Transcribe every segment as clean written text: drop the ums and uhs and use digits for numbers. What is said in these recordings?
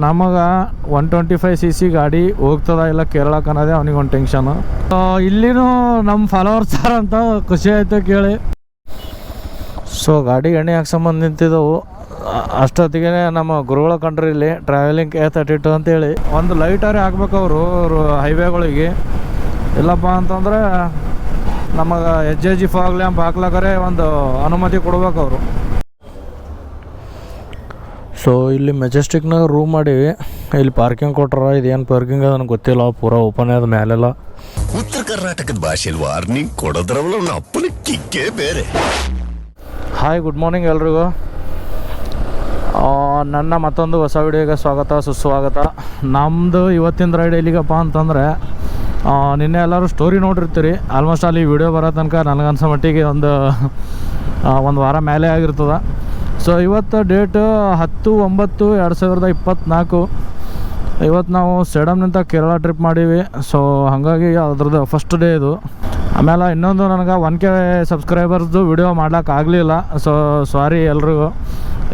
ನಮಗೆ 125cc ಗಾಡಿ ಹೋಗ್ತದ ಇಲ್ಲ ಕೇರಳಕ್ಕೆ ಅನ್ನೋದೇ ಅವನಿಗೊಂದು ಟೆನ್ಷನು. ಇಲ್ಲಿನೂ ನಮ್ಮ ಫಾಲೋವರ್ಸ್ ಅಂತ ಖುಷಿ ಆಯಿತು ಕೇಳಿ. ಸೊ ಗಾಡಿ ಎಣ್ಣೆ ಹಾಕ್ಸಂಬಂದು ನಿಂತಿದ್ದವು. ಅಷ್ಟೊತ್ತಿಗೆ ನಮ್ಮ ಗುರುಗಳ ಕಂಡ್ರಿ ಇಲ್ಲಿ ಟ್ರಾವೆಲಿಂಗ್ A32 ಅಂತೇಳಿ ಒಂದು ಲೈಟರೇ ಹಾಕ್ಬೇಕು ಅವರು ಹೈವೇಗಳಿಗೆ. ಇಲ್ಲಪ್ಪ ಅಂತಂದರೆ ನಮಗೆ HJG ಫಾಗ್ ಲ್ಯಾಂಪ್ ಹಾಕ್ಲಾಕರೆ ಒಂದು ಅನುಮತಿ ಕೊಡ್ಬೇಕು ಅವರು. ಸೊ ಇಲ್ಲಿ ಮೆಜೆಸ್ಟಿಕ್ನಾಗ ರೂಮ್ ಮಾಡೀವಿ. ಇಲ್ಲಿ ಪಾರ್ಕಿಂಗ್ ಕೊಟ್ರ. ಇದೇನು ಪಾರ್ಕಿಂಗ್ ಅದ ನನಗೆ ಗೊತ್ತಿಲ್ಲ. ಪೂರಾ ಓಪನ್ ಅದ ಮೇಲೆಲ್ಲ. ಉತ್ತರ ಕರ್ನಾಟಕದ ಭಾಷೆಯಲ್ಲಿ ವಾರ್ನಿಂಗ್ ಕೊಡೋದ್ರವಲ್ಲ ಅವನ ಅಪ್ಪನ ಕಿಕ್ಕೇ ಬೇರೆ. ಹಾಯ್, ಗುಡ್ ಮಾರ್ನಿಂಗ್ ಎಲ್ರಿಗೂ. ನನ್ನ ಮತ್ತೊಂದು ಹೊಸ ವಿಡಿಯೋಗೆ ಸ್ವಾಗತ ಸುಸ್ವಾಗತ. ನಮ್ಮದು ಇವತ್ತಿನ ರೈಡ್ ಎಲ್ಲಿಗಪ್ಪ ಅಂತಂದರೆ, ನಿನ್ನೆ ಎಲ್ಲರೂ ಸ್ಟೋರಿ ನೋಡಿರ್ತೀರಿ. ಆಲ್ಮೋಸ್ಟ್ ಅಲ್ಲಿ ವಿಡಿಯೋ ಬರೋ ತನಕ ನನಗನ್ಸೋ ಮಟ್ಟಿಗೆ ಒಂದು ವಾರ ಮೇಲೆ ಆಗಿರ್ತದೆ. ಸೊ ಇವತ್ತು ಡೇಟು 10/9/2024. ಇವತ್ತು ನಾವು ಸೇಡಮ್ನಿಂದ ಕೇರಳ ಟ್ರಿಪ್ ಮಾಡೀವಿ. ಸೊ ಹಾಗಾಗಿ ಅದ್ರದ್ದು ಫಸ್ಟ್ ಡೇ ಇದು. ಆಮೇಲೆ ಇನ್ನೊಂದು ನನಗೆ 1K ಸಬ್ಸ್ಕ್ರೈಬರ್ಸ್ದು ವಿಡಿಯೋ ಮಾಡ್ಲಿಕ್ಕಾಗಲಿಲ್ಲ. ಸೊ ಸಾರಿ ಎಲ್ರಿಗೂ.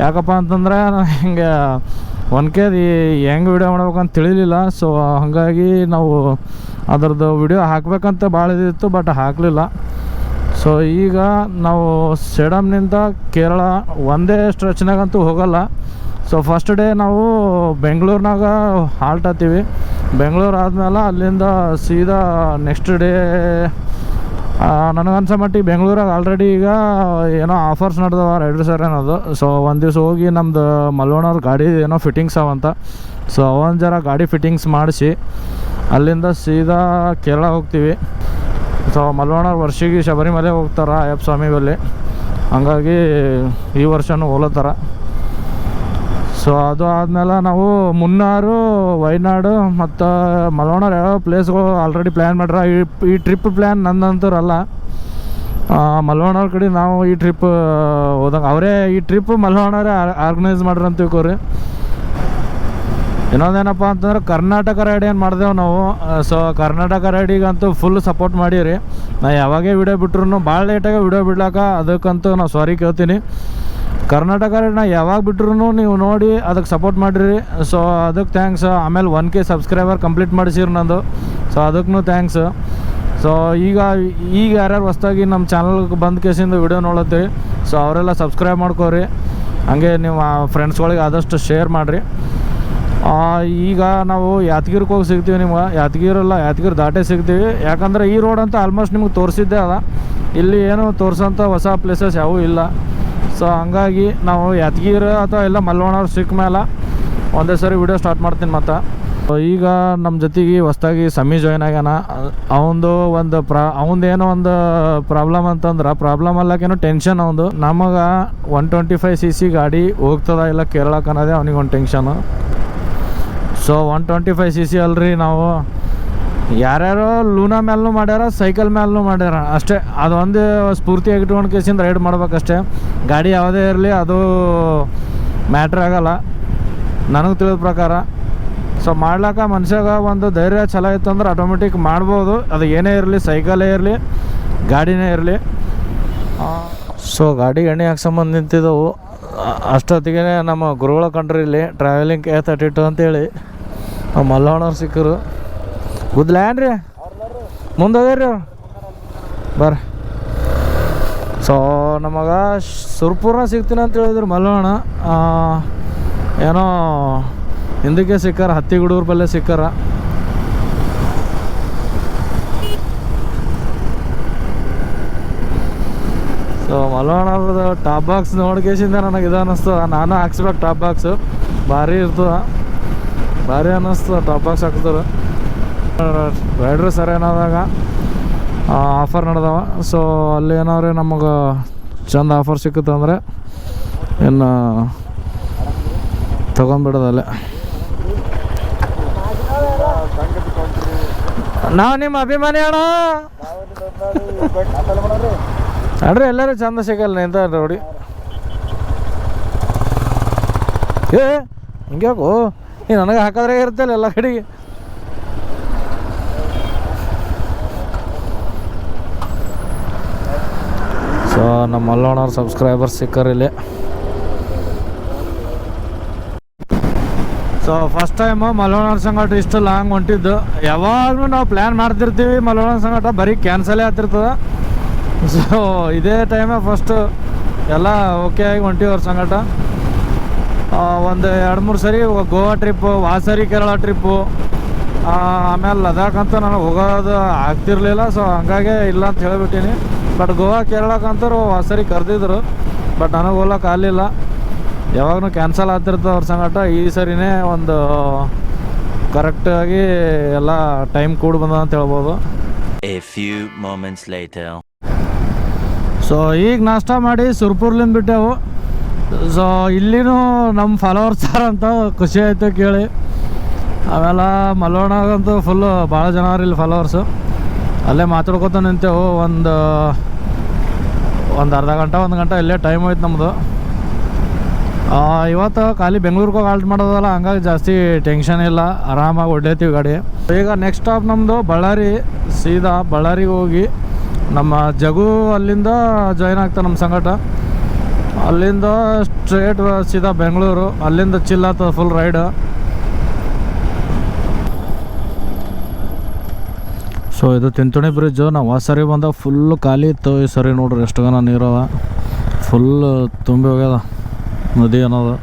ಯಾಕಪ್ಪ ಅಂತಂದರೆ ಹಿಂಗೆ 1K ಹೆಂಗೆ ವಿಡಿಯೋ ಮಾಡ್ಬೇಕಂತ ತಿಳಿಲಿಲ್ಲ. ಸೊ ಹಾಗಾಗಿ ನಾವು ಅದರದ್ದು ವಿಡಿಯೋ ಹಾಕಬೇಕಂತ ಭಾಳ ಇದಿತ್ತು, ಬಟ್ ಹಾಕಲಿಲ್ಲ. ಸೊ ಈಗ ನಾವು ಸೇಡಮ್ನಿಂದ ಕೇರಳ ಒಂದೇ ಸ್ಟ್ರೆಚ್ನಾಗಂತೂ ಹೋಗಲ್ಲ. ಸೊ ಫಸ್ಟ್ ಡೇ ನಾವು ಬೆಂಗಳೂರಿನಾಗ ಹಾಲ್ಟ್ ಹತ್ತೀವಿ. ಬೆಂಗಳೂರು ಆದಮೇಲೆ ಅಲ್ಲಿಂದ ಸೀದಾ ನೆಕ್ಸ್ಟ್ ಡೇ ನನಗನ್ಸೋ ಮಟ್ಟಿಗೆ ಬೆಂಗಳೂರಾಗ ಆಲ್ರೆಡಿ ಈಗ ಏನೋ ಆಫರ್ಸ್ ನಡೆದವ ರೈಡರ್ಸರ್ ಅನ್ನೋದು. ಸೊ ಒಂದು ದಿವಸ ಹೋಗಿ ನಮ್ಮದು ಮಲ್ವಣ್ಣವ್ರ ಗಾಡಿ ಏನೋ ಫಿಟ್ಟಿಂಗ್ಸ್ ಅವಂತ. ಸೊ ಅವನ ಜರ ಗಾಡಿ ಫಿಟ್ಟಿಂಗ್ಸ್ ಮಾಡಿಸಿ ಅಲ್ಲಿಂದ ಸೀದಾ ಕೇರಳ ಹೋಗ್ತೀವಿ. ಸೊ ಮಲ್ವಣ್ಣವ್ರ ವರ್ಷಿಗೆ ಶಬರಿಮಲೆ ಹೋಗ್ತಾರೆ ಅಯ್ಯಪ್ಪ ಸ್ವಾಮಿ ಬಲ್ಲಿ. ಹಂಗಾಗಿ ಈ ವರ್ಷವೂ ಹೋಲತ್ತಾರ. ಸೊ ಅದು ಆದಮೇಲೆ ನಾವು ಮುನ್ನಾರು, ವಯನಾಡು ಮತ್ತು ಮಲ್ವಣ್ಣವ್ರು ಯಾವ ಪ್ಲೇಸ್ಗಳು ಆಲ್ರೆಡಿ ಪ್ಲ್ಯಾನ್ ಮಾಡ್ಯಾರ. ಈ ಟ್ರಿಪ್ ಪ್ಲ್ಯಾನ್ ನಂದಂತರಲ್ಲ, ಮಲ್ವಣ್ಣವ್ರ ಕಡೆ ನಾವು ಈ ಟ್ರಿಪ್ ಹೋದಂಗೆ ಅವರೇ ಈ ಟ್ರಿಪ್ ಮಲ್ವಣ್ಣವರೇ ಆರ್ಗನೈಸ್ ಮಾಡ್ರಿ ಅಂತ ತಿಳ್ಕೊರಿ. ಇನ್ನೊಂದೇನಪ್ಪ ಅಂತಂದ್ರೆ ಕರ್ನಾಟಕ ರೈಡ್ ಏನು ಮಾಡಿದೆವು ನಾವು. ಸೊ ಕರ್ನಾಟಕ ರೈಡಿಗಂತೂ ಫುಲ್ ಸಪೋರ್ಟ್ ಮಾಡೀರಿ. ನಾ ಯಾವಾಗೇ ವಿಡಿಯೋ ಬಿಟ್ರು ಭಾಳ ಲೇಟಾಗಿ ವಿಡಿಯೋ ಬಿಡ್ಲಾಕ ಅದಕ್ಕಂತೂ ನಾವು ಸಾರಿ ಕೇಳ್ತೀನಿ. ಕರ್ನಾಟಕ ರೈಡ್ ನಾ ಯಾವಾಗ ಬಿಟ್ರು ನೀವು ನೋಡಿ ಅದಕ್ಕೆ ಸಪೋರ್ಟ್ ಮಾಡಿರಿ. ಸೊ ಅದಕ್ಕೆ ಥ್ಯಾಂಕ್ಸ್. ಆಮೇಲೆ 1K ಸಬ್ಸ್ಕ್ರೈಬರ್ ಕಂಪ್ಲೀಟ್ ಮಾಡಿಸಿರಿ ನಂದು. ಸೊ ಅದಕ್ಕೂ ಥ್ಯಾಂಕ್ಸ್. ಸೊ ಈಗ ಯಾರ್ಯಾರು ಹೊಸ್ದಾಗಿ ನಮ್ಮ ಚಾನಲ್ಗೆ ಬಂದ ಕೇಸಿಂದ ವಿಡಿಯೋ ನೋಡತ್ತೀರಿ. ಸೊ ಅವರೆಲ್ಲ ಸಬ್ಸ್ಕ್ರೈಬ್ ಮಾಡ್ಕೋರಿ. ಹಾಗೆ ನೀವು ಫ್ರೆಂಡ್ಸ್ಗಳಿಗೆ ಆದಷ್ಟು ಶೇರ್ ಮಾಡಿರಿ. ಈಗ ನಾವು ಯಾದಗಿರಿಗೆ ಹೋಗಿ ಸಿಗ್ತೀವಿ. ನಿಮ್ಗೆ ಯಾದಗಿರಿ ದಾಟೇ ಸಿಗ್ತೀವಿ. ಯಾಕಂದರೆ ಈ ರೋಡ್ ಅಂತ ಆಲ್ಮೋಸ್ಟ್ ನಿಮ್ಗೆ ತೋರಿಸಿದ್ದೆ ಅದ. ಇಲ್ಲಿ ಏನು ತೋರಿಸೋಂಥ ಹೊಸ ಪ್ಲೇಸಸ್ ಯಾವೂ ಇಲ್ಲ. ಸೊ ಹಂಗಾಗಿ ನಾವು ಯಾದಗಿರಿ ಅಥವಾ ಎಲ್ಲ ಮಲ್ವಣ್ಣವ್ರು ಸಿಕ್ಕ ಮೇಲೆ ಒಂದೇ ಸರಿ ವಿಡಿಯೋ ಸ್ಟಾರ್ಟ್ ಮಾಡ್ತೀನಿ. ಮತ್ತು ಈಗ ನಮ್ಮ ಜೊತೆಗೆ ಹೊಸ್ದಾಗಿ ಸಮಿ ಜಾಯ್ನ್ ಆಗ್ಯಾನ. ಅವಂದೇನೋ ಒಂದು ಪ್ರಾಬ್ಲಮ್ ಅಂತಂದ್ರೆ, ಪ್ರಾಬ್ಲಮ್ ಅಲ್ಲಕ್ಕೇನೋ ಟೆನ್ಷನ್ ಅವಂದು. ನಮಗೆ 125cc ಗಾಡಿ ಹೋಗ್ತದ ಇಲ್ಲ ಕೇರಳಕ್ಕೆ ಅನ್ನೋದೇ ಅವನಿಗೊಂದು ಟೆನ್ಷನು. ಸೊ 125cc ಅಲ್ರಿ, ನಾವು ಯಾರ್ಯಾರೋ ಲೂನಾ ಮೇಲೂ ಮಾಡ್ಯಾರ, ಸೈಕಲ್ ಮೇಲೂ ಮಾಡ್ಯಾರ ಅಷ್ಟೇ. ಅದೊಂದು ಸ್ಫೂರ್ತಿಯಾಗಿ ಇಟ್ಕೊಂಡು ಕೇಸಿಂದ ರೈಡ್ ಮಾಡ್ಬೇಕಷ್ಟೇ. ಗಾಡಿ ಯಾವುದೇ ಇರಲಿ ಅದು ಮ್ಯಾಟ್ರ್ ಆಗೋಲ್ಲ ನನಗೆ ತಿಳಿದ ಪ್ರಕಾರ. ಸೊ ಮಾಡ್ಲಾಕ ಮನುಷ್ಯಾಗ ಒಂದು ಧೈರ್ಯ ಛಲ ಇತ್ತು ಅಂದ್ರೆ ಆಟೋಮೆಟಿಕ್ ಮಾಡ್ಬೋದು. ಅದು ಏನೇ ಇರಲಿ, ಸೈಕಲೇ ಇರಲಿ, ಗಾಡಿನೇ ಇರಲಿ. ಸೊ ಗಾಡಿ ಎಣ್ಣೆ ಹಾಕ್ಸಂಬಂದು ನಿಂತಿದ್ದವು. ಅಷ್ಟೊತ್ತಿಗೆ ನಮ್ಮ ಗುರುಗಳ ಕಂಡ್ರಿ ಇಲ್ಲಿ ಟ್ರಾವೆಲಿಂಗ್ A32 ಅಂತೇಳಿ ಮಲ್ಲವಣ್ಣವ್ರು ಸಿಕ್ಕರು. ಗುದ್ಲ್ಯಾನ್ ರೀ ಮುಂದೆ ಹೋಗ್ಯಾರ ರೀ ಅವ್ರು ಬರ್ರಿ. ಸೊ ನಮಗೆ ಸುರ್ಪುರ್ನ ಸಿಗ್ತೀನಿ ಅಂತ ಹೇಳಿದ್ರು ಮಲ್ಲವಣ್ಣ. ಏನೋ ಹಿಂದಕ್ಕೆ ಸಿಕ್ಕಾರ, ಹತ್ತಿಗುಡೂರು ಬಲ್ಲೇ ಸಿಕ್ಕಾರ. ಸೊ ಮಲ್ಲವಣ್ಣವ್ರದ್ದು ಟಾಪ್ ಬಾಕ್ಸ್ ನೋಡ್ಕೇಸಿಂದ ನನಗೆ ಇದು ಅನ್ನಿಸ್ತದ. ನಾನು ಹಾಕ್ಸ್ಬೇಕು ಟಾಪ್ ಬಾಕ್ಸು, ಭಾರಿ ಇರ್ತದೆ, ಭಾರಿ ಅನ್ನಿಸ್ತದೆ ಟಾಪ್ ಬಾಕ್ಸ್ ಹಾಕ್ತಾರೆ. ರೈಡ್ರು ಸರಿ ಏನಾದಾಗ ಆಫರ್ ನಡೆದವ. ಸೊ ಅಲ್ಲಿ ಏನಾದ್ರೆ ನಮಗೆ ಚಂದ ಆಫರ್ ಸಿಕ್ಕತ್ತಂದರೆ ಇನ್ನು ತೊಗೊಂಡ್ಬಿಡೋದಲ್ಲೇ. ನಾವು ನಿಮ್ಮ ಅಭಿಮಾನಿ ಅಣ್ಣ ಅಡ್ರಿ. ಎಲ್ಲರೂ ಚಂದ ಸಿಗಲ್ಲ ನಿಂತ ನೋಡಿ. ಹಿಂಗ್ಯಾಕೋ ನೀ ನನಗೆ ಹಾಕಿದ್ರೆ ಇರ್ತಲ್ಲ ಎಲ್ಲ ಕಡೆಗೆ. ಸೊ ನಮ್ಮ ಸೊ ಫಸ್ಟ್ ಟೈಮ್ ಮಲವಣ್ಣ ಸಂಗಟ ಇಷ್ಟು ಲಾಂಗ್ ಹೊಂಟಿದ್ದು. ಯಾವಾಗಲೂ ನಾವು ಪ್ಲ್ಯಾನ್ ಮಾಡ್ತಿರ್ತೀವಿ, ಮಲವಣ್ಣ ಸಂಗಟ ಬರೀ ಕ್ಯಾನ್ಸಲೇ ಆಗ್ತಿರ್ತದೆ. ಸೊ ಇದೇ ಟೈಮೇ ಫಸ್ಟು ಎಲ್ಲ ಓಕೆ ಆಗಿ ಹೊಂಟಿವಿ ಅವ್ರ ಸಂಗಟ. ಒಂದು 2-3 ಸರಿ ಗೋವಾ ಟ್ರಿಪ್ಪು, ವಾಸರಿ ಕೇರಳ ಟ್ರಿಪ್ಪು, ಆಮೇಲೆ ಲದಾಖ್ ಅಂತ ನನಗೆ ಹೋಗೋದು ಆಗ್ತಿರ್ಲಿಲ್ಲ. ಸೊ ಹಂಗಾಗಿ ಇಲ್ಲ ಅಂತ ಹೇಳಿಬಿಟ್ಟಿನಿ. ಬಟ್ ಗೋವಾ ಕೇರಳಕ್ಕಂತೂ ವಾಸರಿ ಕರೆದಿದ್ರು, ಬಟ್ ನನಗೆ ಹೋಗ್ಲಿಕ್ಕೆ ಆಗಲಿಲ್ಲ. ಯಾವಾಗೂ ಕ್ಯಾನ್ಸಲ್ ಆಗ್ತಿರ್ತದೆ ಅವ್ರ ಸಂಗಟ. ಈ ಸರಿನೇ ಒಂದು ಕರೆಕ್ಟಾಗಿ ಎಲ್ಲ ಟೈಮ್ ಕೂಡ ಬಂದ ಅಂತ ಹೇಳ್ಬೋದು. A few moments later. So ಈಗ ನಾಷ್ಟ ಮಾಡಿ ಸುರ್ಪುರ್ಲಿಂದ ಬಿಟ್ಟೆವು. ಸೊ ಇಲ್ಲಿನೂ ನಮ್ಮ ಫಾಲೋವರ್ಸ್ ಅಂತ ಖುಷಿ ಆಯಿತು ಕೇಳಿ. ಆಮೇಲೆ ಮಲ್ವಣ್ಣಗಂತೂ ಫುಲ್ಲು ಭಾಳ ಜನ ಅವ್ರು ಇಲ್ಲಿ ಫಾಲೋವರ್ಸು. ಅಲ್ಲೇ ಮಾತಾಡ್ಕೊತ ನಿಂತೆವು. ಒಂದು ಅರ್ಧ ಗಂಟೆ 1 ಗಂಟೆ ಇಲ್ಲೇ ಟೈಮ್ ಹೋಯ್ತು ನಮ್ಮದು. ಇವತ್ತು ಖಾಲಿ ಬೆಂಗ್ಳೂರಿಗೆ ಹೋಗಿ ಹಾಲ್ಟ್ ಮಾಡೋದಲ್ಲ, ಹಂಗಾಗಿ ಜಾಸ್ತಿ ಟೆನ್ಷನ್ ಇಲ್ಲ, ಆರಾಮಾಗಿ ಹೊಡ್ಲೇತೀವಿ ಗಾಡಿ. ಈಗ ನೆಕ್ಸ್ಟ್ ಸ್ಟಾಪ್ ನಮ್ಮದು ಬಳ್ಳಾರಿ. ಸೀದಾ ಬಳ್ಳಾರಿಗೆ ಹೋಗಿ ನಮ್ಮ ಜಗು ಅಲ್ಲಿಂದ ಜಾಯ್ನ್ ಆಗ್ತಾನೆ ನಮ್ಮ ಸಂಗಟ. ಅಲ್ಲಿಂದ ಸ್ಟ್ರೇಟ್ ಸೀದಾ ಬೆಂಗಳೂರು, ಅಲ್ಲಿಂದ ಚಿಲ್ ಆಗ್ತದೆ ಫುಲ್ ರೈಡ್. ಸೊ ಇದು ತಿಂತುಣಿ ಬ್ರಿಡ್ಜು. ನಾವು ಆ ಸರಿ ಬಂದಾಗ ಫುಲ್ಲು ಖಾಲಿ ಇತ್ತು. ಈ ಸರಿ ನೋಡ್ರಿ ಎಷ್ಟು ಗನ ನೀರವ, ಫುಲ್ ತುಂಬಿ ಹೋಗ್ಯದ ನದಿ ಅನ್ನೋದು.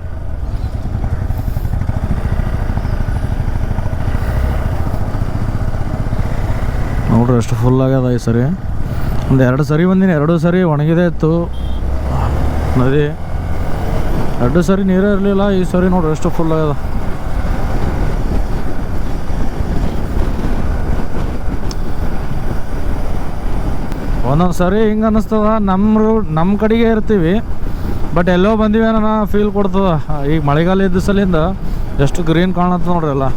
ನೋಡ್ರಿ ಎಷ್ಟು ಫುಲ್ ಆಗ್ಯದ ಈ ಸರಿ. ಒಂದು 2 ಸರಿ ಬಂದೀನಿ, 2 ಸರಿ ಒಣಗಿದೆ ಇತ್ತು ನದಿ. 2 ಸರಿ ನೀರೇ ಇರಲಿಲ್ಲ. ಈ ಸರಿ ನೋಡ್ರಿ ಎಷ್ಟು ಫುಲ್ ಆಗ್ಯದ. ಒಂದೊಂದು ಸರಿ ಹಿಂಗೆ ಅನ್ನಿಸ್ತದ, ನಮ್ಮ ಕಡೆಗೆ ಇರ್ತೀವಿ ಬಟ್ ಎಲ್ಲೋ ಬಂದೀವಿ ಅನ್ನೋ ಫೀಲ್ ಕೊಡ್ತದ. ಈಗ ಮಳೆಗಾಲ ಇದ್ದ ಸಲಿಂದ ಎಷ್ಟು ಗ್ರೀನ್ ಕಾಣತ್ತೆ ನೋಡ್ರಿ ಎಲ್ಲ.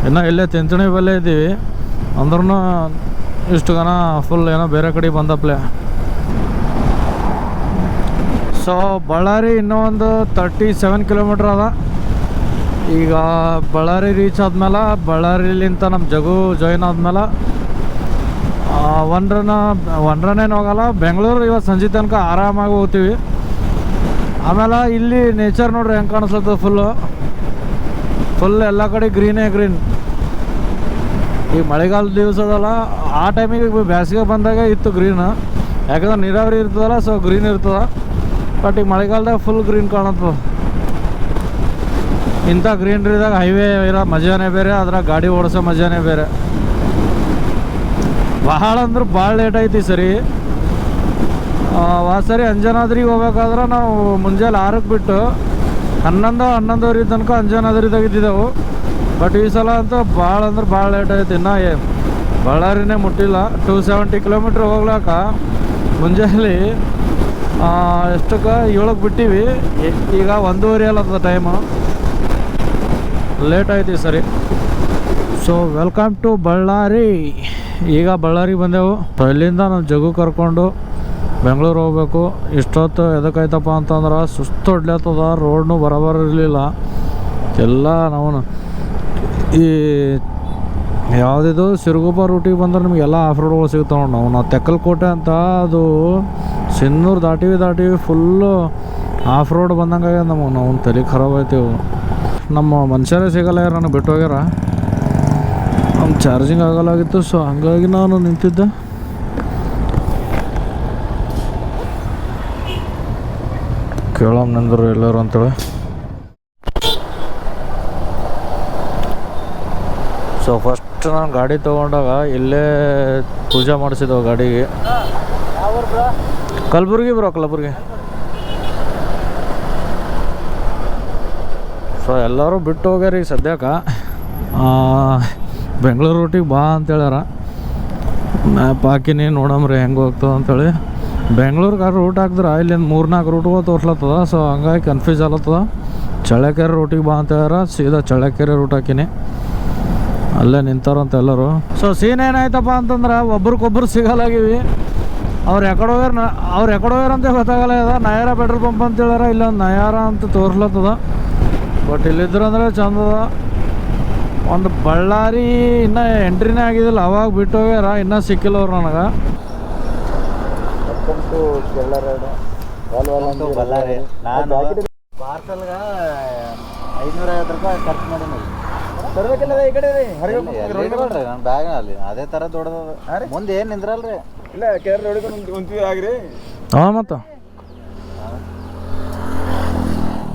ಇನ್ನೂ ಇಲ್ಲೇ ತಿಂತಣಿ ಬಲ್ಲೇ ಇದ್ದೀವಿ ಅಂದ್ರೂ ಇಷ್ಟು ಗನ ಫುಲ್ ಏನೋ ಬೇರೆ ಕಡೆ ಬಂದಪ್ಲೆ. ಸೊ ಬಳ್ಳಾರಿ ಇನ್ನೂ ಒಂದು 37 ಕಿಲೋಮೀಟ್ರ್ ಅದ. ಈಗ ಬಳ್ಳಾರಿ ರೀಚ್ ಆದ್ಮೇಲೆ, ಬಳ್ಳಾರಿಲಿಂತ ನಮ್ಮ ಜಗು ಜಾಯ್ನ್ ಆದ್ಮೇಲೆ ಒನ್ ರನ್ ಏನು ಹೋಗಲ್ಲ, ಬೆಂಗಳೂರು ಇವತ್ತು ಸಂಜೆ ತನಕ ಆರಾಮಾಗಿ ಹೋಗ್ತೀವಿ. ಆಮೇಲೆ ಇಲ್ಲಿ ನೇಚರ್ ನೋಡ್ರಿ ಹೆಂಗೆ ಕಾಣಿಸ್ತದೆ, ಫುಲ್ ಎಲ್ಲ ಕಡೆ ಗ್ರೀನೇ ಗ್ರೀನ್. ಈಗ ಮಳೆಗಾಲದ ದಿವಸ ಅದಲ್ಲ, ಆ ಟೈಮಿಗೆ ಬೇಸಿಗೆ ಬಂದಾಗ ಇತ್ತು ಗ್ರೀನ್, ಯಾಕಂದ್ರೆ ನೀರಾವರಿ ಇರ್ತದಲ್ಲ, ಸೊ ಗ್ರೀನ್ ಇರ್ತದೆ. ಬಟ್ ಈಗ ಮಳೆಗಾಲದಾಗ ಫುಲ್ ಗ್ರೀನ್ ಕಾಣುತ್ತೆ. ಇಂಥ ಗ್ರೀನ್ರಿದಾಗ ಹೈವೇ ಇರೋ ಮಜಾನೇ ಬೇರೆ, ಅದ್ರಾಗ ಗಾಡಿ ಓಡಿಸೋ ಮಜಾನೇ ಬೇರೆ. ಭಾಳ ಅಂದ್ರೆ ಭಾಳ ಲೇಟ್ ಐತಿ ಸರಿ. ಸರಿ ಅಂಜನಾದ್ರಿಗೆ ಹೋಗ್ಬೇಕಾದ್ರೆ ನಾವು ಮುಂಜಾನೆ 6ಕ್ಕೆ ಬಿಟ್ಟು 11-11:30 ತನಕ ಅಂಜನಾದ್ರಿದಾಗ ಇದ್ದಿದ್ದೆವು. ಬಟ್ ಈ ಸಲ ಅಂತೂ ಭಾಳ ಅಂದ್ರೆ ಭಾಳ ಲೇಟ್ ಐತಿ. ಇನ್ನೂ ಬಳ್ಳಾರಿನೇ ಮುಟ್ಟಿಲ್ಲ. 270 ಕಿಲೋಮೀಟ್ರ್ ಹೋಗ್ಲಾಕ ಮುಂಜಾನೆ ಎಷ್ಟಕ್ಕೆ 7ಕ್ಕೆ ಬಿಟ್ಟಿವಿ. ಈಗ 1:30 ಅಲ್ಲದ ಟೈಮು, ಲೇಟ್ ಐತಿ ಸರಿ. So welcome to Ballari. ಈಗ ಬಳ್ಳಾರಿಗೆ ಬಂದೆವು. ಅಲ್ಲಿಂದ ನಾವು ಜಗು ಕರ್ಕೊಂಡು ಬೆಂಗಳೂರು ಹೋಗ್ಬೇಕು. ಇಷ್ಟೊತ್ತು ಎದಕ್ಕಾಯ್ತಪ್ಪ ಅಂತಂದ್ರೆ ಸುಸ್ತು ಹೊಡ್ಲತ್ತದ, ರೋಡ್ನು ಬರೋಬರ ಇರಲಿಲ್ಲ ಎಲ್ಲ. ನಾವು ಈ ಯಾವುದಿದು ಸಿರುಗುಪ್ಪ ರೂಟಿಗೆ ಬಂದ್ರೆ ನಿಮಗೆಲ್ಲ ಆಫ್ ರೋಡ್ಗಳು ಸಿಗ್ತಾವೆ ನೋಡಿ. ನಾವು ತೆಕ್ಕಲಕೋಟೆ ಅಂತ ಅದು ಸಿನ್ನೂರು ದಾಟಿವಿ ಫುಲ್ಲು ಆಫ್ ರೋಡ್ ಬಂದಂಗೆ ನಾವು ತಲೆ ಖರಾಬ್ ಆಯ್ತೀವಿ. ನಮ್ಮ ಮನುಷ್ಯರೇ ಸಿಗಲ್ಲ, ಯಾರು ನನಗೆ ಬಿಟ್ಟು ಹೋಗ್ಯಾರ. ನಮ್ಮ ಚಾರ್ಜಿಂಗ್ ಆಗಲಾಗಿತ್ತು, ಸೊ ಹಂಗಾಗಿ ನಾನು ನಿಂತಿದ್ದೆ. ಕೇಳೋಣ ನಿಂದ್ರು ಎಲ್ಲರೂ ಅಂತೇಳಿ. ಸೊ ಫಸ್ಟ್ ನಾನು ಗಾಡಿ ತೊಗೊಂಡಾಗ ಇಲ್ಲೇ ಪೂಜೆ ಮಾಡಿಸಿದ್ದೆವು ಗಾಡಿಗೆ. ಕಲಬುರ್ಗಿ ಬ್ರೋ, ಕಲಬುರ್ಗಿ. ಸೊ ಎಲ್ಲರೂ ಬಿಟ್ಟು ಹೋಗ್ಯಾರ ಈಗ ಸದ್ಯಕ್ಕೆ. ಬೆಂಗಳೂರು ರೂಟಿಗೆ ಬಾ ಅಂತೇಳ್ಯಾರ. ಮ್ಯಾಪ್ ಹಾಕಿನಿ, ನೋಡಮ್ರಿ ಹೆಂಗೆ ಹೋಗ್ತದೆ ಅಂತೇಳಿ. ಬೆಂಗ್ಳೂರಿಗೆ ರೂಟ್ ಹಾಕಿದ್ರೆ ಇಲ್ಲಿಂದ 3-4 ರೂಟ್ಗಳು ತೋರ್ಸ್ಲತ್ತದ. ಸೊ ಹಂಗಾಗಿ ಕನ್ಫ್ಯೂಸ್ ಆಗ್ಲತ್ತದ. ಚಳ್ಳಕೆರೆ ರೂಟಿಗೆ ಬಾ ಅಂತ ಹೇಳ್ಯಾರ. ಸೀದಾ ಚಳ್ಳಕೆರೆ ರೂಟ್ ಹಾಕಿನಿ, ಅಲ್ಲೇ ನಿಂತಾರಂತ ಎಲ್ಲರೂ. ಸೊ ಸೀನ್ ಏನಾಯ್ತಪ್ಪ ಅಂತಂದ್ರೆ ಒಬ್ರಿಗೊಬ್ರು ಸಿಗಲಾಗಿವಿ. ಅವ್ರು ಎಕಡೆ ಹೋಗ್ಯಾರ ಅಂತ ಗೊತ್ತಾಗಲ್ಲ. ಅದ ನಯಾರ ಪೆಟ್ರೋಲ್ ಪಂಪ್ ಅಂತ ಹೇಳ್ಯಾರ, ಇಲ್ಲೊಂದು ನಯಾರ ಅಂತ ತೋರ್ಸ್ಲತ್ತದ. ಬಟ್ ಇಲ್ಲಿದ್ರಂದ್ರೆ ಚಂದದ. ಒಂದು ಬಳ್ಳಾರಿ ಇನ್ನೂ ಎಂಟ್ರಿನೇ ಆಗಿದ್ದಿಲ್ಲ, ಅವಾಗ ಬಿಟ್ಟು ಹೋಗ್ಯಾರ, ಇನ್ನೂ ಸಿಕ್ಕಿಲ್ಲ ಅವ್ರು ನನಗೆ. ಬಳ್ಳಾರಿ ನಾನು ಪಾರ್ಸಲ್ಗೆ 550 ರೂಪಾಯಿ ಖರ್ಚು ಮಾಡಿ ತರ್ಬೇಕಿಲ್ಲ ಈ ಕಡೆ ಹೊರಗೆ ನನ್ನ ಬ್ಯಾಗ್ ಅಲ್ಲಿ ಅದೇ ಥರ ದೊಡ್ಡದ ಮುಂದೆ ಏನು ನಿಂದ್ರಲ್ರಿ ಇಲ್ಲ ಕೇರ್ ಹೊಡಿಕೊಂಡು ಕುಂತೀವಿ ಆಗ್ರಿ. ಹಾಂ ಮತ್ತು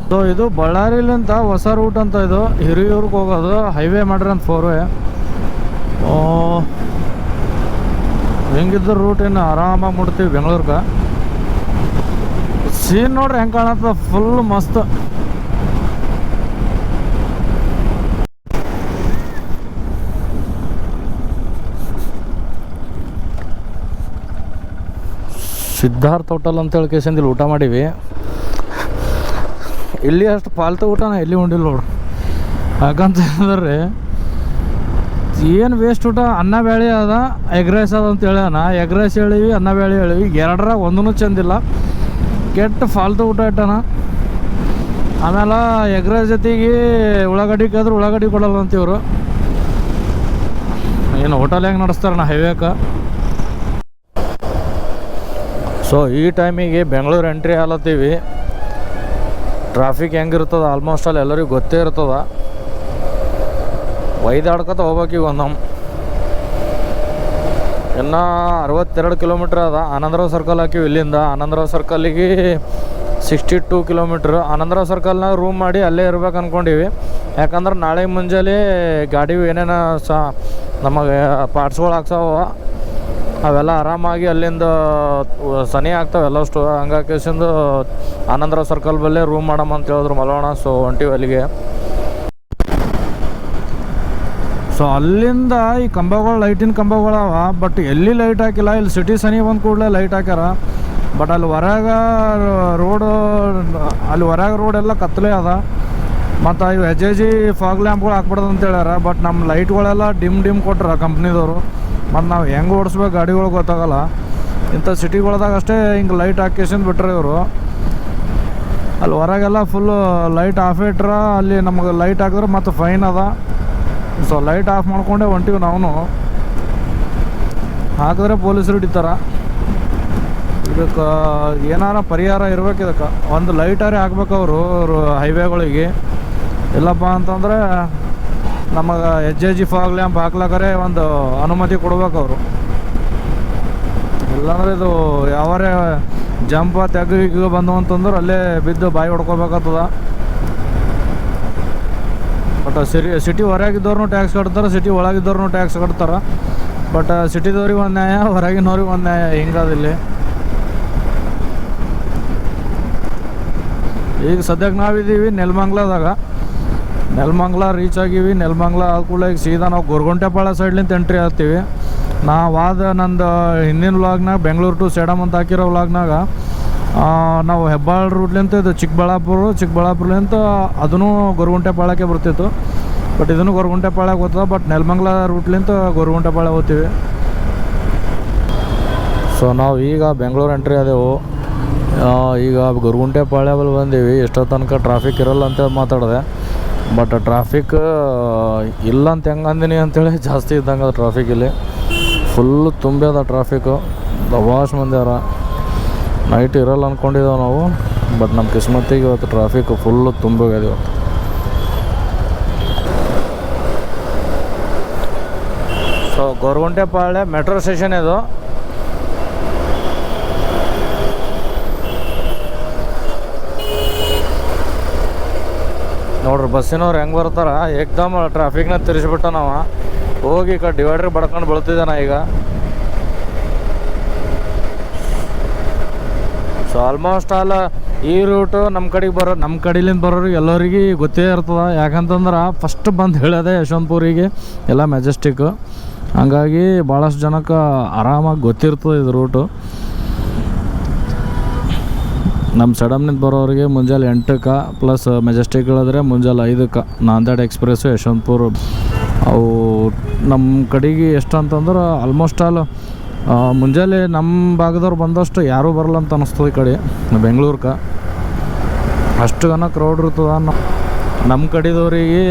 ಸೊ ಇದು ಬಳ್ಳಾರಿಲಿಂದ ಹೊಸ ರೂಟ್ ಅಂತ ಇದು ಹಿರಿಯೂರ್ಗೆ ಹೋಗೋದು ಹೈವೇ ಮಾಡ್ರಿ ಅಂತ 4 ವೇ. ಹೆಂಗಿದ್ರು ರೂಟ್ ಏನು ಆರಾಮಾಗಿ ಮುಡ್ತೀವಿ ಬೆಂಗಳೂರಿಗೆ. ಸೀನ್ ನೋಡ್ರಿ ಹೆಂಗೆ ಕಾಣತ್ತದ, ಫುಲ್ ಮಸ್ತ್. ಸಿದ್ಧಾರ್ಥ ಹೋಟೆಲ್ ಅಂತ ಹೇಳಿ ಕೇಸಂದಿಲ್ಲಿ ಊಟ ಮಾಡೀವಿ. ಇಲ್ಲಿ ಅಷ್ಟು ಫಾಲ್ತು ಊಟನ ಎಲ್ಲಿ ಉಂಡಿಲ್ಲ ನೋಡ್ರಿ. ಯಾಕಂತ ಹೇಳಿದ್ರೆ ಏನು ವೇಸ್ಟ್ ಊಟ. ಅನ್ನ ಬೇಳೆ ಅದ, ಎಗ್ ರೈಸ್ ಅದ ಅಂತ ಹೇಳ್ಯಾನ. ಎಗ್ ರೈಸ್ ಹೇಳಿವಿ, ಅನ್ನ ಬೇಳೆ ಹೇಳಿವಿ, ಎರಡರಾಗ ಒಂದೂ ಚೆಂದಿಲ್ಲ. ಕೆಟ್ಟ ಫಾಲ್ತು ಊಟ ಇಟ್ಟಾನ. ಆಮೇಲೆ ಎಗ್ ರೈಸ್ ಜೊತೆಗೆ ಉಳ್ಳಾಗಡ್ಡಿ ಕಾದ್ರೆ ಉಳ್ಳಾಗಡ್ಡಿ ಕೊಡಲ್ಲ ಅಂತಿವ್ರು. ಏನು ಹೋಟೆಲ್ ಹೆಂಗೆ ನಡೆಸ್ತಾರಣ್ಣ ಹೈವೇಕ. ಸೊ ಈ ಟೈಮಿಗೆ ಬೆಂಗಳೂರು ಎಂಟ್ರಿ ಆಲತ್ತೀವಿ. ಟ್ರಾಫಿಕ್ ಹೆಂಗಿರ್ತದೆ ಆಲ್ಮೋಸ್ಟ್ ಅಲ್ಲಿ ಎಲ್ಲರಿಗೂ ಗೊತ್ತೇ ಇರ್ತದೆ. ಒಯ್ದಾಡ್ಕೊತ ಹೋಗ್ಬೇಕೀಗ ನಮ್ಮ ಇನ್ನು 62 ಕಿಲೋಮೀಟ್ರ್ ಅದ. ಆನಂದರಾವ್ ಸರ್ಕಲ್ ಹಾಕಿವಿ. ಇಲ್ಲಿಂದ ಆನಂದರಾವ್ ಸರ್ಕಲ್ಲಿಗೆ 62 ಕಿಲೋಮೀಟ್ರ್. ಆನಂದರಾವ್ ಸರ್ಕಲ್ನಾಗ ರೂಮ್ ಮಾಡಿ ಅಲ್ಲೇ ಇರ್ಬೇಕು ಅಂದ್ಕೊಂಡಿವಿ. ಯಾಕಂದ್ರೆ ನಾಳೆ ಮುಂಜಾನೆ ಗಾಡಿ ಏನೇನು ನಮಗೆ ಪಾರ್ಟ್ಸ್ಗಳು ಹಾಕ್ಸಾವ ಅವೆಲ್ಲ ಆರಾಮಾಗಿ ಅಲ್ಲಿಂದ ಸನಿ ಆಗ್ತಾವೆ ಎಲ್ಲಷ್ಟು. ಹಂಗಾಕಿಸಿಂದು ಆನಂದರಾವ್ ಸರ್ಕಲ್ ಬಲ್ಲೇ ರೂಮ್ ಮಾಡಮ್ಮ ಅಂತ ಹೇಳಿದ್ರು ಮಲೋಣ. ಸೊ ಹೊಂಟಿವಿ ಅಲ್ಲಿಗೆ. ಸೊ ಅಲ್ಲಿಂದ ಈ ಕಂಬಗಳು, ಲೈಟಿನ ಕಂಬಗಳವ, ಬಟ್ ಎಲ್ಲಿ ಲೈಟ್ ಹಾಕಿಲ್ಲ. ಇಲ್ಲಿ ಸಿಟಿ ಸನಿ ಬಂದ ಕೂಡಲೇ ಲೈಟ್ ಹಾಕ್ಯಾರ. ಬಟ್ ಅಲ್ಲಿ ಹೊರಗೆ ರೋಡ್ ಎಲ್ಲ ಕತ್ತಲೆ ಅದ. ಮತ್ತು ಇವು HIG ಫಾಗ್ ಲ್ಯಾಂಪ್ಗಳು ಹಾಕ್ಬಾರ್ದು ಅಂತ ಹೇಳ್ಯಾರ. ಬಟ್ ನಮ್ಮ ಲೈಟ್ಗಳೆಲ್ಲ ಡಿಮ್ ಕೊಟ್ರ ಕಂಪ್ನಿದವರು. ಮತ್ತು ನಾವು ಹೆಂಗೆ ಓಡಿಸ್ಬೇಕು ಗಾಡಿಗಳು ಗೊತ್ತಾಗಲ್ಲ. ಇಂಥ ಸಿಟಿಗಳ್ದಾಗ ಅಷ್ಟೇ ಹಿಂಗೆ ಲೈಟ್ ಹಾಕಿಸಿಂದು ಬಿಟ್ರೆ ಇವರು. ಅಲ್ಲಿ ಹೊರಗೆಲ್ಲ ಫುಲ್ಲು ಲೈಟ್ ಆಫ್ ಇಟ್ರ ಅಲ್ಲಿ ನಮಗೆ ಲೈಟ್ ಹಾಕಿದ್ರೆ ಮತ್ತು ಫೈನ್ ಅದ. ಸೊ ಲೈಟ್ ಆಫ್ ಮಾಡ್ಕೊಂಡೆ ಹೊಂಟಿವಿ ನಾವು. ಹಾಕಿದ್ರೆ ಪೊಲೀಸರು ಹಿಡಿತಾರ. ಇದಕ್ಕೆ ಏನಾರ ಪರಿಹಾರ ಇರ್ಬೇಕು. ಇದಕ್ಕೆ ಒಂದು ಲೈಟಾರೇ ಹಾಕ್ಬೇಕು ಅವರು ಹೈವೇಗಳಿಗೆ. ಇಲ್ಲಪ್ಪ ಅಂತಂದರೆ ನಮಗೆ HIG ಫಾಗ್ ಲ್ಯಾಂಪ್ ಹಾಕ್ಲಾಕರೆ ಒಂದು ಅನುಮತಿ ಕೊಡ್ಬೇಕು ಅವರು. ಇಲ್ಲಾಂದ್ರೆ ಇದು ಯಾವರೇ ಜಂಪ್ ತೆಗ್ಗ ಬಂದು ಅಂತಂದ್ರೆ ಅಲ್ಲೇ ಬಿದ್ದು ಬಾಯಿ ಹೊಡ್ಕೋಬೇಕಾಗ್ತದ. ಬಟ್ ಸಿಟಿ ಹೊರಗಿದ್ದವ್ರನ್ನೂ ಟ್ಯಾಕ್ಸ್ ಕಟ್ತಾರೆ, ಸಿಟಿ ಒಳಗಿದ್ದವ್ರನ್ನೂ ಟ್ಯಾಕ್ಸ್ ಕಟ್ತಾರೆ. ಬಟ್ ಸಿಟಿದವ್ರಿಗೆ ಒಂದು ನ್ಯಾಯ, ಹೊರಗಿನವ್ರಿಗೆ ಒಂದು ನ್ಯಾಯ, ಹಿಂಗದಿಲ್ಲಿ. ಈಗ ಸದ್ಯಕ್ಕೆ ನಾವಿದ್ದೀವಿ ನೆಲಮಂಗ್ಲದಾಗ. ನೆಲಮಂಗ್ಲ ರೀಚ್ ಆಗಿವಿ. ನೆಲಮಂಗ್ಲ ಆದ ಕೂಡ ಈಗ ಸೀದಾ ನಾವು ಗೊರಗುಂಟೆಪಾಳ್ಯ ಸೈಡ್ಲಿಂದ ಎಂಟ್ರಿ ಆಗ್ತೀವಿ. ನಂದು ಹಿಂದಿನ ವ್ಲಾಗ್ನಾಗ ಬೆಂಗಳೂರು ಟು ಸೇಡಮ್ ಅಂತ ಹಾಕಿರೋ ವ್ಲಾಗ್ನಾಗ ನಾವು ಹೆಬ್ಬಾಳ ರೂಟ್ಲಿಂತ ಇದು ಚಿಕ್ಕಬಳ್ಳಾಪುರಲಿಂತ ಅದೂ ಗೊರಗುಂಟೆಪಾಳ್ಯಕ್ಕೆ ಬರ್ತಿತ್ತು. ಬಟ್ ಇದನ್ನು ಗೊರಗುಂಟೆಪಾಳ್ಯಕ್ಕೆ ಹೋಗ್ತದೆ. ಬಟ್ ನೆಲಮಂಗ್ಲ ರೂಟ್ಲಿಂತ ಗೊರಗುಂಟೆಪಾಳ್ಯ ಹೋಗ್ತೀವಿ. ಸೊ ನಾವು ಈಗ ಬೆಂಗಳೂರು ಎಂಟ್ರಿ ಆದೆವು. ಈಗ ಗೊರಗುಂಟೆಪಾಳ್ಯ ಬಲ್ಲಿ ಬಂದೀವಿ. ಎಷ್ಟೋ ತನಕ ಟ್ರಾಫಿಕ್ ಇರಲ್ಲ ಅಂತೇಳಿ ಮಾತಾಡಿದೆ. ಬಟ್ ಟ್ರಾಫಿಕ್ ಇಲ್ಲ ಅಂತ ಹೆಂಗೆ ಅಂದಿನಿ ಅಂತೇಳಿ ಜಾಸ್ತಿ ಇದ್ದಂಗೆ ಅದು ಟ್ರಾಫಿಕ್ ಇಲ್ಲಿ ಫುಲ್ಲು ತುಂಬ್ಯದ ಟ್ರಾಫಿಕ್ಕು. ದವಾಶ್ ಮಂದಿ ಅರ. ನೈಟ್ ಇರಲ್ಲ ಅಂದ್ಕೊಂಡಿದ್ದೇವೆ ನಾವು. ಬಟ್ ನಮ್ಮ ಕಿಸ್ಮತ್ತಿಗೆ ಇವತ್ತು ಟ್ರಾಫಿಕ್ ಫುಲ್ಲು ತುಂಬೋಗಿದೆ ಇವತ್ತು. ಸೊ ಗೊರಗುಂಟೆಪಾಳ್ಯ ಮೆಟ್ರೋ ಸ್ಟೇಷನ್ ಇದು. ನೋಡ್ರಿ ಬಸ್ಸಿನವ್ರು ಹೆಂಗೆ ಬರ್ತಾರ, ಏಕ್ದಮ್ ಟ್ರಾಫಿಕ್ನ ತಿರ್ಸ್ಬಿಟ್ಟ. ನಾವು ಹೋಗಿ ಈ ಕಡೆ ಡಿವೈಡರ್ ಬಡ್ಕೊಂಡು ಬೀಳ್ತಿದ್ದೆ ನಾ ಈಗ. ಸೊ ಆಲ್ಮೋಸ್ಟ್ ಆಲ್ ಈ ರೂಟು ನಮ್ಮ ಕಡೆಲಿಂದ ಬರೋರಿಗೆ ಎಲ್ಲರಿಗೆ ಗೊತ್ತೇ ಇರ್ತದೆ. ಯಾಕಂತಂದ್ರೆ ಫಸ್ಟ್ ಬಂದು ಹೇಳೋದೆ ಯಶವಂತಪುರಿಗೆ ಎಲ್ಲ ಮೆಜೆಸ್ಟಿಕ್ಕು. ಹಂಗಾಗಿ ಭಾಳಷ್ಟು ಜನಕ್ಕೆ ಆರಾಮಾಗಿ ಗೊತ್ತಿರ್ತದೆ ಇದು ರೂಟು. ನಮ್ಮ ಸಡಮ್ನಿಂದ ಬರೋರಿಗೆ ಮುಂಜಾನೆ 8ಕ್ಕೆ ಪ್ಲಸ್ ಮೆಜೆಸ್ಟಿಕ್ ಹೇಳಿದ್ರೆ ಮುಂಜಾನೆ 5ಕ್ಕೆ ನಾಂದೇಡ್ ಎಕ್ಸ್ಪ್ರೆಸ್ಸು ಯಶವಂತಪುರ. ಅವು ನಮ್ಮ ಕಡೆಗೆ ಎಷ್ಟು ಅಂತಂದ್ರೆ ಆಲ್ಮೋಸ್ಟ್ ಆಲ್ ಮುಂಜಾನೆ ನಮ್ಮ ಭಾಗದವ್ರು ಬಂದಷ್ಟು ಯಾರೂ ಬರಲ್ಲ ಅಂತ ಅನ್ನಿಸ್ತದೆ ಈ ಕಡೆ ಬೆಂಗಳೂರಿಗೆ. ಅಷ್ಟು ಜನ ಕ್ರೌಡ್ ಇರ್ತದೆ. ನಮ್ಮ ಕಡೆದವ್ರಿಗೆ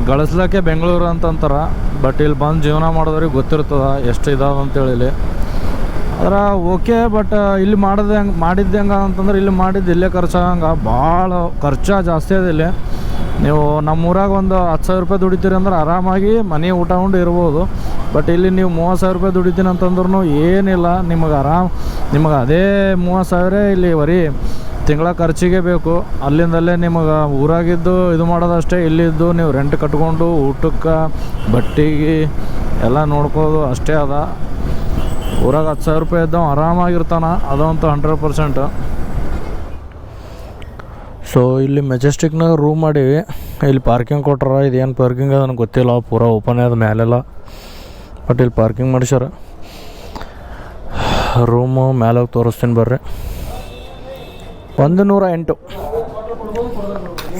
ಗಳಿಸ್ಲಿಕ್ಕೆ ಬೆಂಗಳೂರು ಅಂತಂತಾರೆ. ಬಟ್ ಇಲ್ಲಿ ಬಂದು ಜೀವನ ಮಾಡೋದವ್ರಿಗೆ ಗೊತ್ತಿರ್ತದೆ ಎಷ್ಟು ಇದಾವೆ ಅಂತೇಳಿ. ಆದ್ರೆ ಓಕೆ. ಬಟ್ ಇಲ್ಲಿ ಮಾಡಿದ್ದೆ ಹೆಂಗೆ ಅಂತಂದ್ರೆ ಇಲ್ಲಿ ಮಾಡಿದ್ದು ಇಲ್ಲೇ ಖರ್ಚಾಗಂಗೆ ಭಾಳ ಖರ್ಚು ಜಾಸ್ತಿ ಅದ ಇಲ್ಲಿ. ನೀವು ನಮ್ಮೂರಾಗ ಒಂದು 10,000 ರೂಪಾಯಿ ದುಡಿತೀರಿ ಅಂದ್ರೆ ಆರಾಮಾಗಿ ಮನೆ ಊಟ ಉಂಡು ಇರ್ಬೋದು. ಬಟ್ ಇಲ್ಲಿ ನೀವು 30,000 ರೂಪಾಯಿ ದುಡಿತೀನಿ ಅಂತಂದ್ರೂ ಏನಿಲ್ಲ, ನಿಮಗೆ ಅದೇ 30,000 ಇಲ್ಲಿ ಬರೀ ತಿಂಗಳ ಖರ್ಚಿಗೆ ಬೇಕು. ಅಲ್ಲಿಂದಲ್ಲೇ ನಿಮಗೆ ಊರಾಗಿದ್ದು ಇದು ಮಾಡೋದಷ್ಟೇ. ಇಲ್ಲಿದ್ದು ನೀವು ರೆಂಟ್ ಕಟ್ಕೊಂಡು ಊಟಕ್ಕೆ ಬಟ್ಟೆಗೆ ಎಲ್ಲ ನೋಡ್ಕೋದು ಅಷ್ಟೇ ಅದ. ಊರಾಗ 10,000 ರೂಪಾಯಿ ಇದ್ದವ ಆರಾಮಾಗಿರ್ತಾನೆ, ಅದಂತೂ 100%. ಸೊ ಇಲ್ಲಿ ಮೆಜೆಸ್ಟಿಕ್ನಾಗ ರೂಮ್ ಮಾಡೀವಿ. ಇಲ್ಲಿ ಪಾರ್ಕಿಂಗ್ ಕೊಟ್ಟಾರ. ಇದೇನು ಪಾರ್ಕಿಂಗ್ ಅದ ನನಗೆ ಗೊತ್ತಿಲ್ಲ, ಪೂರಾ ಓಪನ್ ಅದ ಮೇಲೆಲ್ಲ. ಬಟ್ ಇಲ್ಲಿ ಪಾರ್ಕಿಂಗ್ ಮಾಡಿಸ್ಯಾರ. ರೂಮು ಮೇಲೆ ಹೋಗಿ ತೋರಿಸ್ತೀನಿ ಬರ್ರಿ. 108.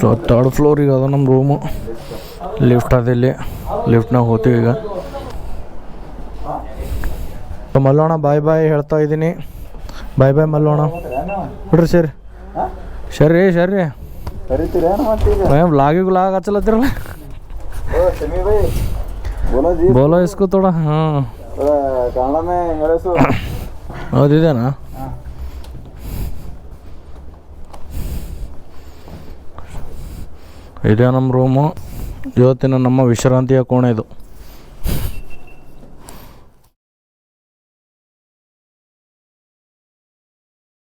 ಸೊ 3rd ಫ್ಲೋರಿಗೆ ಅದ ನಮ್ಮ ರೂಮು. ಲಿಫ್ಟ್ ಅದ, ಇಲ್ಲಿ ಲಿಫ್ಟ್ನಾಗ ಹೋಗ್ತೀವಿ ಈಗ. ಮಲ್ಲೋಣ ಬಾಯ್ ಹೇಳ್ತಾ ಇದ್ದೀನಿ. ಬಾಯ್ ಮಲ್ಲೋಣ ಬಿಡ್ರಿ. ಸರಿ ವ್ಲಾಗ್ ಹಚ್ಚಲತ್ತಿರಲ್ಲ. ಬೋಲೋ ಇಸ್ಕೋ ತೋಡ. ಹಾಂ ಹೌದಿದೇನಾ? ಇದೇ ನಮ್ಮ ರೂಮು. ಇವತ್ತಿನ ನಮ್ಮ ವಿಶ್ರಾಂತಿಯ ಕೋಣೆ ಇದು.